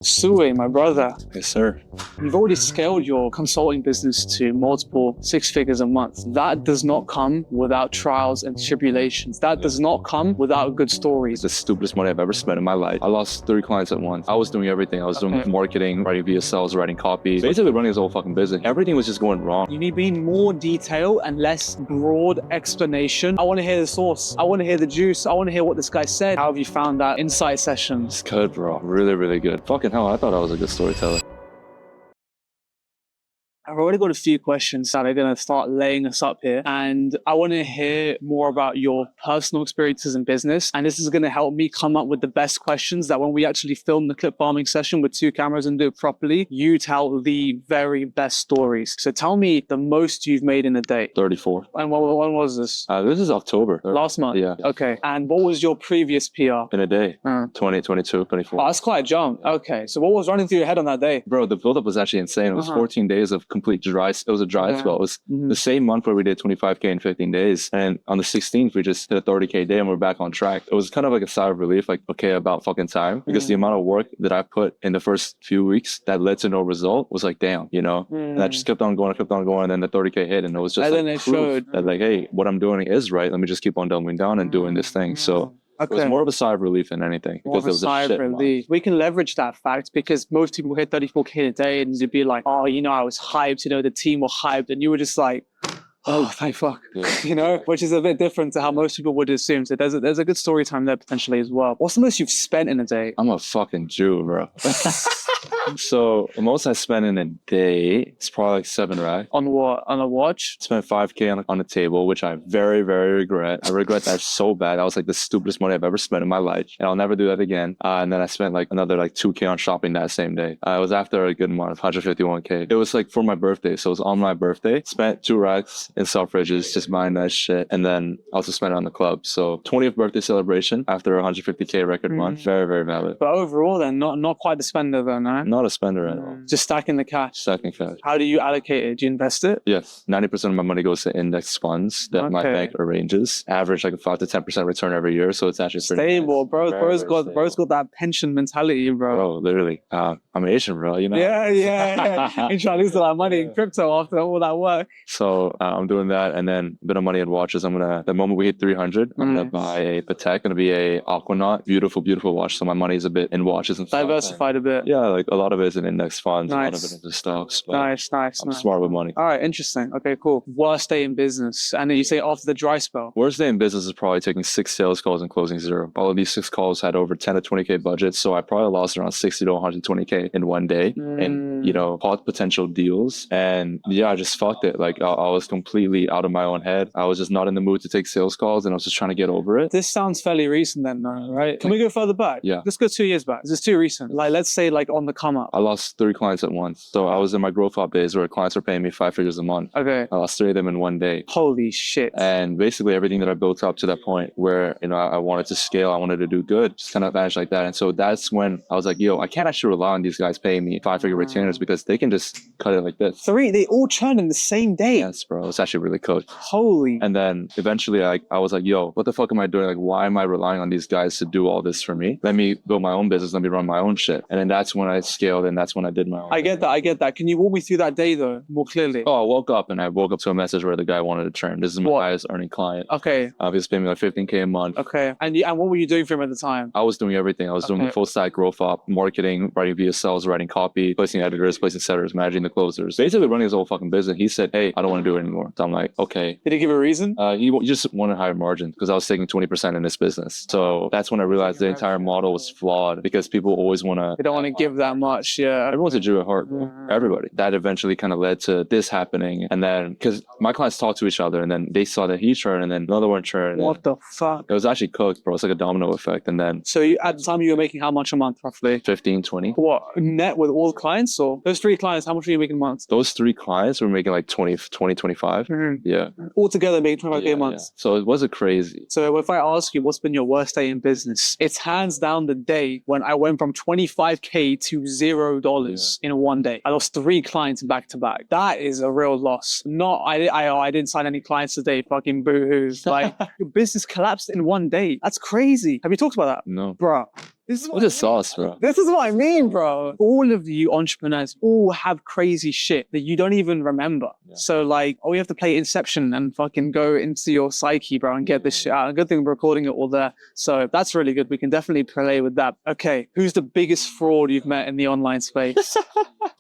Sue, my brother, Yes, sir. you've already scaled your consulting business to multiple six figures a month. That does not come without trials and tribulations. That does not come without good It's stories. the stupidest money I've ever spent in my life. I lost 3 clients at once. I was doing everything. I was doing marketing, writing VSLs, writing copy, basically running his whole fucking business. Everything was just going wrong. You need to be in more detail and less broad explanation. I want to hear the source. I want to hear the juice. I want to hear what this guy said. How have you found that insight session? It's good, bro. Really, really good. Fucking hell, I thought I was a good storyteller. I've already got a few questions that are going to start laying us up here. And I want to hear more about your personal experiences in business. And this is going to help me come up with the best questions that when we actually film the clip farming session with 2 cameras and do it properly, you tell the very best stories. So tell me the most you've made in a day. 34. And when was this? This is October. Last month? Yeah. Okay. And what was your previous PR? In a day. 20, 22, 24. Oh, that's quite a jump. Okay. So what was running through your head on that day? Bro, the buildup was actually insane. It was 14 days of complete dry. It was a dry spell. It was the same month where we did 25K in 15 days. And on the 16th, we just did a 30K day and we're back on track. It was kind of like a sigh of relief, like, okay, about fucking time. Because the amount of work that I put in the first few weeks that led to no result was like, damn, you know? And I just kept on going. And then the 30K hit and it was just and like then it proof showed that like, hey, what I'm doing is right. Let me just keep on doubling down and doing this thing. So it was more of a sigh of relief than anything. More Because it was a shit month. We can leverage that fact because most people hit 34K a day and they'd be like, oh, you know, I was hyped, you know, the team were hyped. And you were just like, oh, thank fuck, you know, which is a bit different to how most people would assume. So there's a good story time there potentially as well. What's the most you've spent in a day? I'm a fucking Jew, bro. So the most I spent in a day is probably like 7 racks. On what? On a watch? Spent 5K on a table, which I very, very regret. I regret that so bad. That was like the stupidest money I've ever spent in my life. And I'll never do that again. And then I spent like another like 2K on shopping that same day. It was after a good month, 151K. It was like for my birthday. So it was on my birthday. Spent 2 racks in Selfridges, just buying that shit. And then also spent it on the club. So 20th birthday celebration after a 150K record month. Very, very valid. But overall then, not quite the spender though, no? Not a spender at all. Just stacking the cash. Stacking cash. How do you allocate it? Do you invest it? Yes. 90% of my money goes to index funds that my bank arranges. Average like a 5 to 10% return every year. So it's actually pretty stable, nice. bro. Bro's got that pension mentality, bro. Bro, literally. I'm Asian, bro, you know? Yeah. Ain't trying to lose a lot of money in crypto after all that work. So I'm doing that. And then a bit of money in watches. The moment we hit 300, I'm going to buy a Patek. Going to be a Aquanaut. Beautiful, beautiful watch. So my money is a bit in watches and stuff. Diversified a bit. Yeah, like a lot of it is in index funds. Nice. A lot of it into stocks. Nice. I'm smart with money. All right, interesting. Okay, cool. Worst day in business. And then you say after the dry spell. Worst day in business is probably taking 6 sales calls and closing 0. All of these 6 calls had over 10 to 20K budgets. So I probably lost around 60 to 120K in one day in, you know, hot potential deals. And yeah, I just fucked it. Like I was completely out of my own head. I was just not in the mood to take sales calls and I was just trying to get over it. This sounds fairly recent then, no, right? Can we go further back? Yeah. Let's go 2 years back. This is too recent. Like, let's say like on the come up. I lost 3 clients at once. So I was in my growth up days where clients were paying me 5 figures a month. Okay. I lost 3 of them in one day. Holy shit. And basically everything that I built up to that point where, you know, I wanted to scale, I wanted to do good, just kind of vanished like that. And so that's when I was like, yo, I can't actually rely on these guys paying me 5-figure retainers because they can just cut it like this. 3, they all churn in the same day. Yes, bro. It's actually really cool. Holy. And then eventually I was like, yo, what the fuck am I doing? Like, why am I relying on these guys to do all this for me? Let me build my own business. Let me run my own shit. And then that's when I scaled and that's when I did my own. I get that. Can you walk me through that day though, more clearly? Oh, I woke up to a message where the guy wanted to churn. This is my highest earning client. Okay. He was paying me like 15K a month. Okay. And what were you doing for him at the time? I was doing everything. I was doing the full stack growth up, marketing, writing VSLs, writing copy, placing editors, placing setters, managing the closers. Basically running his whole fucking business. He said, hey, I don't want to do it anymore. So I'm like, okay. Did he give a reason? He just wanted higher margins because I was taking 20% in this business. So that's when I realized the entire model was flawed because people always want to... They don't want to give that much, yeah. Everyone's a Jew at heart. Everybody. That eventually kind of led to this happening. And then, because my clients talk to each other and then they saw that he churned and then another one churned. What the fuck? It was actually cooked, bro. It's like a domino effect. And then... So at the time you were making how much a month roughly? 15, 20. What? Net with all the clients or? Those 3 clients, how much were you making a month? Those 3 clients were making like 20, 25. Yeah. Altogether making 25K a month. Yeah. So it wasn't crazy. So if I ask you what's been your worst day in business, it's hands down the day when I went from 25K to $0 in one day. I lost 3 clients back to back. That is a real loss. I didn't sign any clients today. Fucking boo-hoos. Like your business collapsed in one day. That's crazy. Have you talked about that? No. Bruh. This is What's the sauce, bro? This is what I mean, bro. All of you entrepreneurs all have crazy shit that you don't even remember. Yeah. So like, we have to play Inception and fucking go into your psyche, bro, and get this shit out. A good thing we're recording it all there. So that's really good. We can definitely play with that. Okay, who's the biggest fraud you've met in the online space?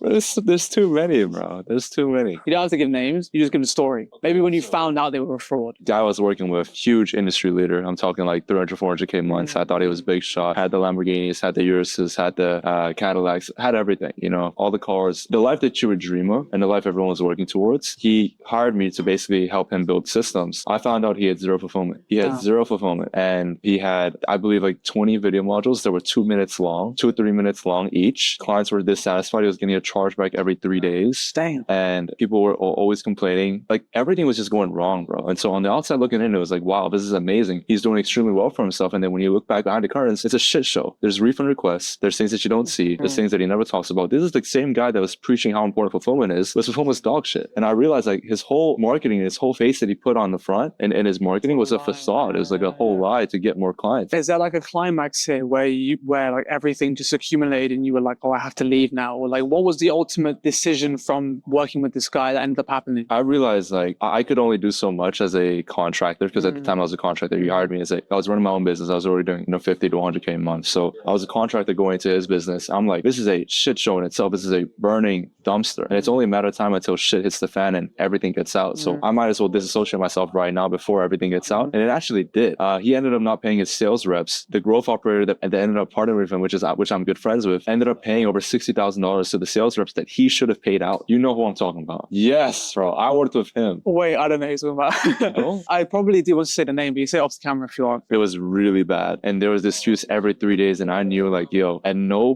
There's too many, bro. There's too many. You don't have to give names. You just give a story. Maybe when you found out they were a fraud. Guy I was working with, huge industry leader. I'm talking like 300, 400K months. I thought he was big shot. Had the Lamborghinis, had the Uruses, had the Cadillacs, had everything, you know, all the cars. The life that you would dream of and the life everyone was working towards. He hired me to basically help him build systems. I found out he had zero fulfillment. He had zero fulfillment. And he had, I believe, like 20 video modules that were 2 minutes long, 2 or 3 minutes long each. Clients were dissatisfied. He was getting a chargeback every 3 days. Damn. And people were always complaining. Like everything was just going wrong, bro. And so on the outside looking in, it was like, wow, this is amazing. He's doing extremely well for himself. And then when you look back behind the curtains, it's a shit show. There's refund requests. There's things that you don't see. There's things that he never talks about. This is the same guy that was preaching how important fulfillment is. But fulfillment's dog shit. And I realized like his whole marketing, his whole face that he put on the front and his marketing was a facade. It was like a whole lie to get more clients. Is there like a climax here where like everything just accumulated and you were like, oh, I have to leave now? Or like, what was the ultimate decision from working with this guy that ended up happening? I realized like I could only do so much as a contractor because at the time I was a contractor. He hired me as I was running my own business. I was already doing 50 to 100K a month. So I was a contractor going into his business. I'm like, this is a shit show in itself. This is a burning dumpster. And it's only a matter of time until shit hits the fan and everything gets out. So I might as well disassociate myself right now before everything gets out. And it actually did. He ended up not paying his sales reps. The growth operator that ended up partnering with him, which I'm good friends with, ended up paying over $60,000 to the sales reps that he should have paid out. You know who I'm talking about. Yes, bro. I worked with him. Wait, I don't know who you're talking about. No? I probably do want to say the name, but you say it off the camera if you want. It was really bad. And there was disputes every 3 days. And I knew like, yo, at no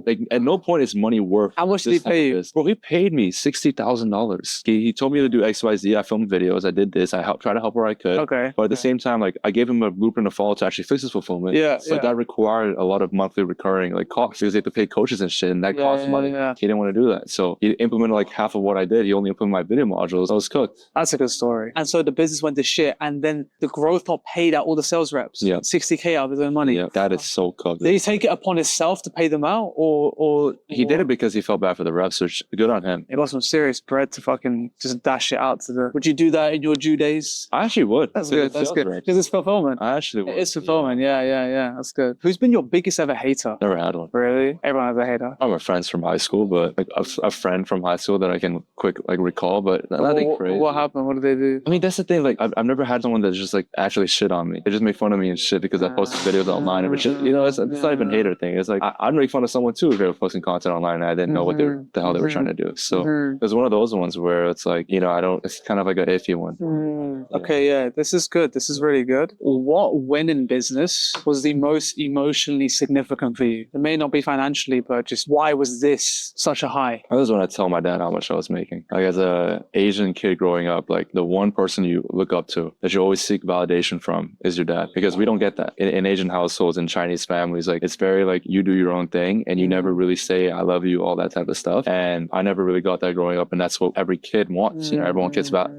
point is money worth. How much did he pay you? Bro, he paid me $60,000. He told me to do XYZ. I filmed videos. I did this. I tried to help where I could. Okay. But at the same time, like I gave him a blueprint to follow to actually fix his fulfillment. Yeah. So that required a lot of monthly recurring like costs because they had to pay coaches and shit. And that cost money. Yeah. He didn't want to do that. So he implemented like half of what I did. He only implemented my video modules. I was cooked. That's a good story. And so the business went to shit, and then the growth not paid out all the sales reps. Yeah. 60K out of his own money. Yeah, that is so cooked. Did he take it upon himself to pay them out, or He did it because he felt bad for the reps, which good on him. He got some serious bread to fucking just dash it out to the. Would you do that in your due days? I actually would. That's good. That's good. Because it's fulfillment. I actually would. It's fulfillment. Yeah. That's good. Who's been your biggest ever hater? Never had one. Really? Everyone has a hater. I'm friends from high school, but like a friend from high school that I can quick like recall, but nothing crazy. What happened? What did they do? I mean, that's the thing. Like, I've never had someone that just like actually shit on me. They just make fun of me and shit because I posted videos online, which is, you know, it's not even a hater thing. It's like I'd make fun of someone too if they were posting content online and I didn't know what the hell they were trying to do. So it was one of those ones where it's like, you know, it's kind of like an iffy one. Okay, yeah, this is good. This is really good. What win in business was the most emotionally significant for you? It may not be financially, but just why was this such a high? That was when I tell my dad how much I was making. Like as a Asian kid growing up, like the one person you look up to that you always seek validation from is your dad, because we don't get that in Asian households and Chinese families. Like it's very like you do your own thing and you never really say I love you, all that type of stuff. And I never really got that growing up, and that's what every kid wants. You know,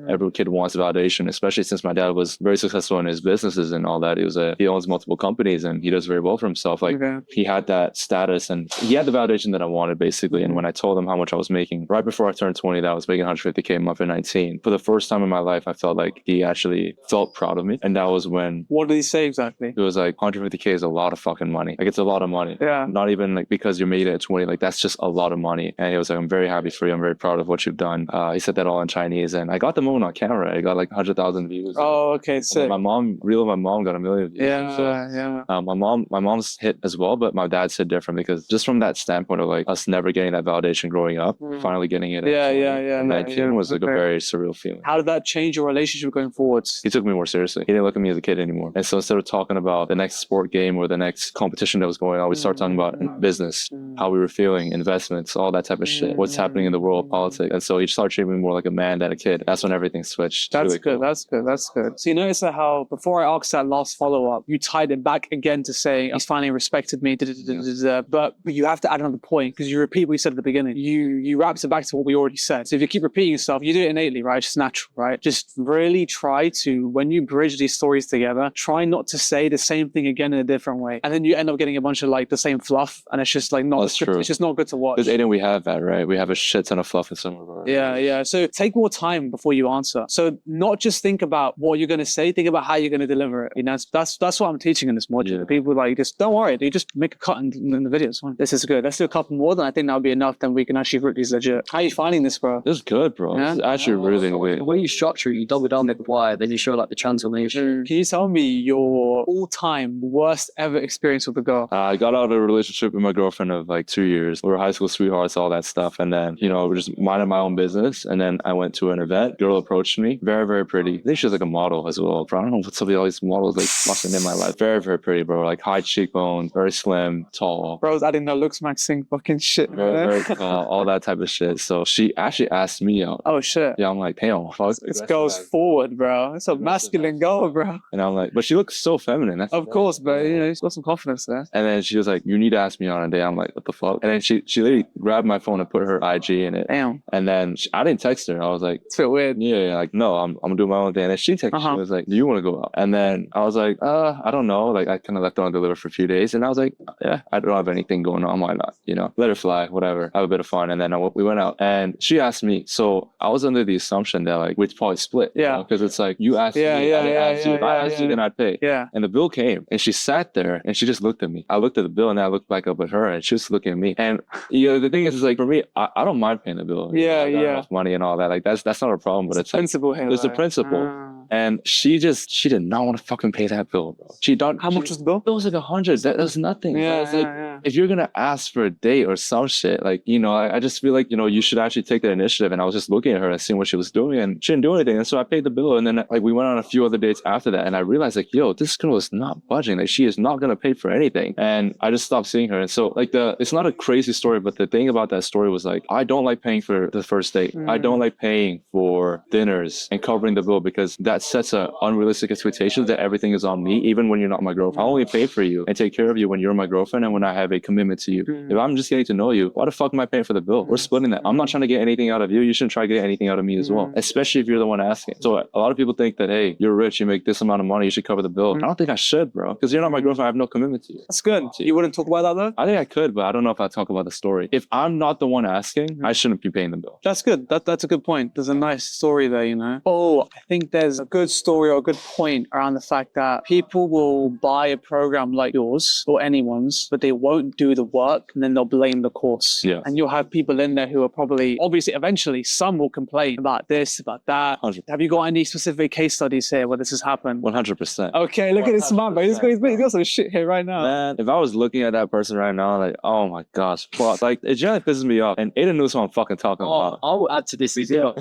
every kid wants validation, especially since my dad was very successful in his businesses and all that. He owns multiple companies and he does very well for himself. Like he had that status and he had the validation that I wanted basically. And when I told him how much I was making right before I turned 20, that I was making 150K a month at 19. For the first time in my life, I felt like he actually felt proud of me. And that was when. What did he say exactly? It was like 150K is a lot of fucking money. Like it's a lot of money. Yeah. Not even like because you made it at 20, like that's just a lot of money. And he was like, I'm very happy for you. I'm very proud of what you've done. He said that all in Chinese and I got the moment on camera. I got like 100,000 views. Oh, okay. Sick. My mom got a million views. Yeah. My mom's hit as well, but my dad's hit different because just from that standpoint of like us never getting that validation growing up, finally getting it. Yeah. 19 was like a very surreal feeling. How did that change your relationship going forwards? He took me more seriously. He didn't look at me as a kid anymore. And so instead of talking about the next sport game or the next competition that was going on, we started talking about business, how we were feeling, investments, all that type of shit, what's happening in the world, politics. And so he started treating me more like a man than a kid. That's when everything switched. That's really good. Cool. That's good. So you notice that how before I asked that last follow-up, you tied it back again to say he's finally respected me, but you have to add another point because you repeat what you said at the beginning. you wrapped it back to what we already said. So if you keep repeating yourself, you do it innately, right? It's just natural, right? Just really try to, when you bridge these stories together, try not to say the same thing again in a different way. And then you end up getting a bunch of like the same fluff, and it's just like not That's true. It's just not good to watch. Because Aiden, we have that, right? We have a shit ton of fluff in some of our... Yeah. So take more time before you answer. So not just think about what you're going to say, think about how you're going to deliver it. You know, that's what I'm teaching in this module. Yeah. People like, just don't worry, you just make a cut in the videos. This is good. Let's do a couple more, then I think that'll be enough. Then we can actually rip these legit. How are you finding this, bro? This is good, bro. Yeah? This is actually really weird. The way you structure it, you double down the why, then you show like the transformation. Can you tell me your all-time worst ever experience with a girl? I got out of a relationship with my girlfriend of like 2 years. We were high school sweethearts, all that stuff. And then, you know, we're just minding my own business. And then I went to an event. Girl approached me. Very, very pretty. I think she was like a model as well. Bro, I don't know what's up with all these models like fucking in my life. Very, very pretty, bro. Like high cheekbone, very slim, tall. Bro's adding the looks maxing fucking shit. Very tall, all that type of shit. So she actually asked me out. Oh shit. Yeah, I'm like, damn, fuck. This goes forward, bro. It's a masculine girl, bro. And I'm like, but she looks so feminine. That's Of course, but you know, she's got some confidence there. And then she was like, you need to ask me on a date. I'm like, what the fuck? And then she literally grabbed my phone and put her IG in it. Damn. And then I didn't text her. I was like, It's a bit weird. yeah, like, no, I'm gonna do my own thing. And then she texted me. She was like, do you want to go out? And then I was like, I don't know. Like, I kind of left it on deliver for a few days. And I was like, yeah, I don't have anything going on. Why not? You know, let her fly, whatever. Have a bit of fun. And then we went out and she asked me. So I was under the assumption that like, we'd probably split. Yeah. Because it's like, you asked me, I didn't ask you. If I asked you, then I'd pay. Yeah. And the bill came and she sat there and she just looked at me. I looked at the bill and I looked back up at her and she was looking at me. And you know, the thing is like for me, I don't mind paying the bill. Yeah, I got yeah. enough money and all that. Like that's not a problem, but it's like, principle here. there's a principle. And she did not want to fucking pay that bill, bro. How much was the bill? It was like 100. That's nothing. Yeah, It's like, if you're gonna ask for a date or some shit, like, you know, I just feel like, you know, you should actually take the initiative. And I was just looking at her and seeing what she was doing, and she didn't do anything. And so I paid the bill. And then like we went on a few other dates after that, and I realized like, yo, this girl is not budging. Like she is not gonna pay for anything. And I just stopped seeing her. And so like it's not a crazy story, but the thing about that story was like, I don't like paying for the first date. I don't like paying for dinners and covering the bill because that sets a unrealistic expectations that everything is on me, even when you're not my girlfriend. I only pay for you and take care of you when you're my girlfriend and when I have a commitment to you. If I'm just getting to know you, why the fuck am I paying for the bill? We're splitting that. I'm not trying to get anything out of you. You shouldn't try to get anything out of me as well, especially if you're the one asking. So a lot of people think that, hey, you're rich, you make this amount of money, you should cover the bill. I don't think I should, bro, because you're not my girlfriend. I have no commitment to you. That's good. You wouldn't talk about that though? I think I could, but I don't know if I'd talk about the story. If I'm not the one asking, I shouldn't be paying the bill. That's good. That's a good point. There's a nice story there, you know. Oh, I think there's a good story or a good point around the fact that people will buy a program like yours or anyone's, but they won't do the work and then they'll blame the course. Yeah. And you'll have people in there who are probably, obviously, eventually some will complain about this, about that. 100%. Have you got any specific case studies here where this has happened? 100%. Okay, look at this man, bro. He's got some shit here right now. Man, if I was looking at that person right now, like, oh my gosh, but like it generally pisses me off. And Aiden knows what I'm fucking talking about. I will add to this as well.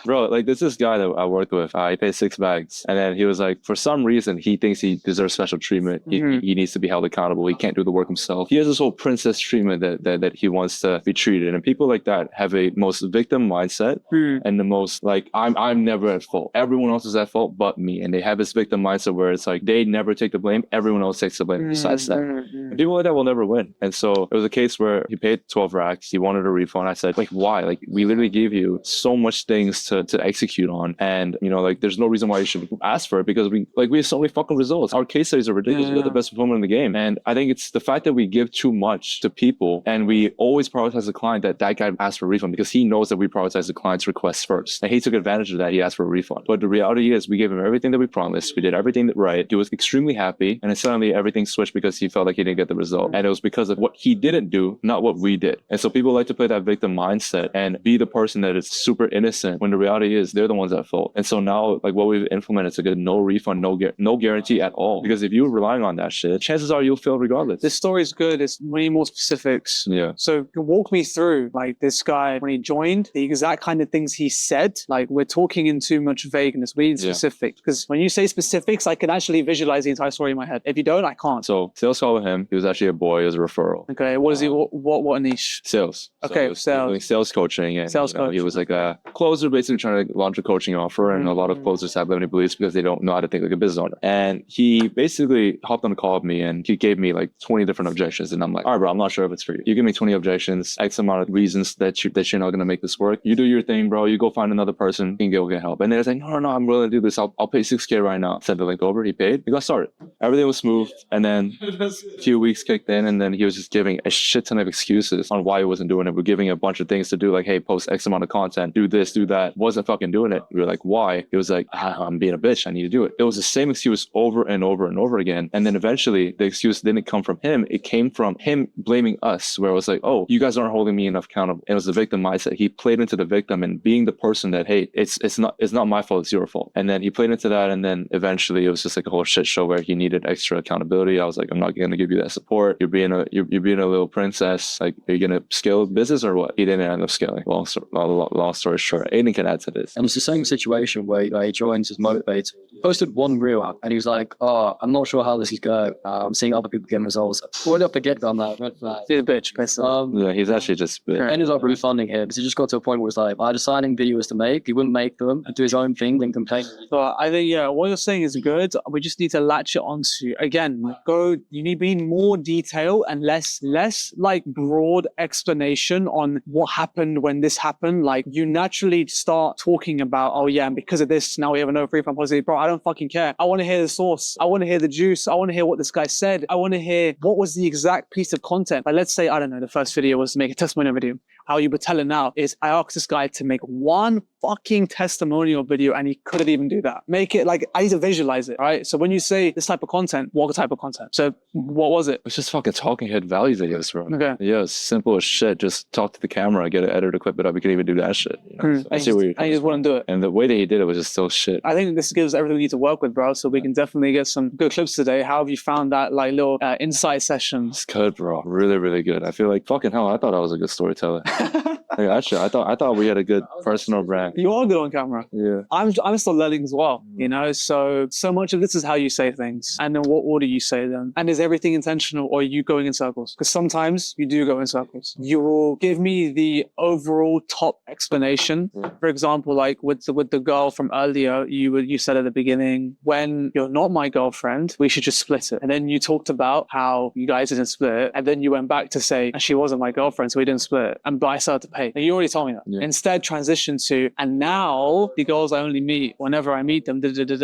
Bro, like there's this guy that I worked with. He paid 6 bags, and then he was like, for some reason, he thinks he deserves special treatment. He needs to be held accountable. He can't do the work himself. He has this whole princess treatment that he wants to be treated. And people like that have a most victim mindset and the most like I'm never at fault. Everyone else is at fault but me. And they have this victim mindset where it's like they never take the blame. Everyone else takes the blame. Besides that, and people like that will never win. And so it was a case where he paid 12 racks. He wanted a refund. I said, like, why? Like, we literally gave you so much things to execute on. And, you know, like, there's no reason why you should ask for it because we have so many fucking results. Our case studies are ridiculous. We're the best performer in the game. And I think it's the fact that we give too much to people and we always prioritize the client that guy asked for a refund because he knows that we prioritize the client's requests first. And he took advantage of that. He asked for a refund. But the reality is we gave him everything that we promised. We did everything right. He was extremely happy. And then suddenly everything switched because he felt like he didn't get the result. And it was because of what he didn't do, not what we did. And so people like to play that victim mindset and be the person that is super innocent when the reality is they're the ones at fault. And so now, like, what we've implemented is like a no refund, no guarantee at all. Because if you're relying on that shit, chances are you'll fail regardless. This story is good. It's many more specifics. Yeah. So walk me through, like, this guy, when he joined, the exact kind of things he said. Like, we're talking in too much vagueness. We need specifics. Because when you say specifics, I can actually visualize the entire story in my head. If you don't, I can't. So sales call with him. He was actually a boy. It was a referral. Okay. What is he? What niche? Sales. Okay, so he was sales. doing sales coaching. And, Sales coaching. He was like a closer, basically trying to launch a coaching offer. And a lot of closers have limiting beliefs because they don't know how to think like a business owner. And he basically hopped on a call with me and he gave me like 20 different objections. And I'm like, all right, bro, I'm not sure if it's for you. You give me 20 objections, X amount amount of reasons that you're not gonna make this work. You do your thing, bro. You go find another person and go get help. And they're like, no, I'm willing to do this. I'll pay $6K right now. Sent the link over. He paid. He got started. Everything was smooth. And then a few weeks kicked in, and then he was just giving a shit ton of excuses on why he wasn't doing it. We're giving a bunch of things to do, like, hey, post X amount of content, do this, do that. Wasn't fucking doing it. We were like, why? He was like, I'm being a bitch. I need to do it. It was the same excuse over and over and over again. And then eventually the excuse didn't come from him. It came from him blaming us, where it was like, oh, you guys aren't holding me enough accountable. And it was the victim mindset. He played into the victim and being the person that, hey, it's not my fault, it's your fault. And then he played into that, and then eventually it was just like a whole shit show where he needed extra accountability. I was like, I'm not gonna give you that support. You're being a little princess. Like, are you gonna scale business or what? He didn't end up scaling. Long story short, Aiden can add to this. And it's the same situation where he joins as motivated. Posted one reel out and he was like, oh, I'm not sure how this is going. I'm seeing other people getting results. Right off the get-go, I'm like, red flag. He's a bitch, basically. Yeah, he's actually just ended up refunding him because he just got to a point where it's like, I had deciding videos to make, he wouldn't make them and do his own thing, then complain. So I think, yeah, what you're saying is good. We just need to latch it onto, again, you need to be in more detail and less like broad explanation on what happened when this happened. Like, you naturally start talking about, oh yeah, and because of this, now we have a no refund policy. Bro, I don't fucking care. I want to hear the source. I want to hear the juice. I want to hear what this guy said. I want to hear what was the exact piece of content. Like, let's say, I don't know, the first video was to make a testimonial video. How you were telling now is I asked this guy to make one fucking testimonial video and he couldn't even do that. Make it like, I need to visualize it, right? So when you say this type of content, what type of content? So what was it? It's just fucking talking head value videos, bro. Okay. Yeah, it's simple as shit. Just talk to the camera, get an editor to clip it up. You can even do that shit. You know? So I see where you're I just wouldn't do it. And the way that he did it was just so shit. I think this gives everything we need to work with, bro. So we can definitely get some good clips today. How have you found that like little insight sessions? It's good, bro. Really, really good. I feel like fucking hell. I thought I was a good storyteller. Like, actually, I thought we had a good personal brand. You are good on camera. Yeah. I'm still learning as well, you know? So much of this is how you say things and in what order you say them. And is everything intentional or are you going in circles? Because sometimes you do go in circles. You will give me the overall top explanation. For example, like with the girl from earlier, you said at the beginning, when you're not my girlfriend, we should just split it. And then you talked about how you guys didn't split it. And then you went back to say, and she wasn't my girlfriend, so we didn't split it. But I started to pay. Now, you already told me that. Yeah. Instead, transition to, and now the girls I only meet whenever I meet them.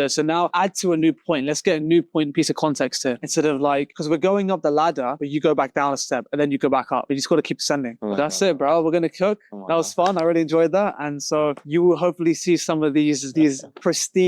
So now add to a new point. Let's get a new point, piece of context here. Instead of like, because we're going up the ladder, but you go back down a step and then you go back up. You just got to keep ascending. That's it, bro. We're going to cook. That was fun. I really enjoyed that. And so you will hopefully see some of these pristine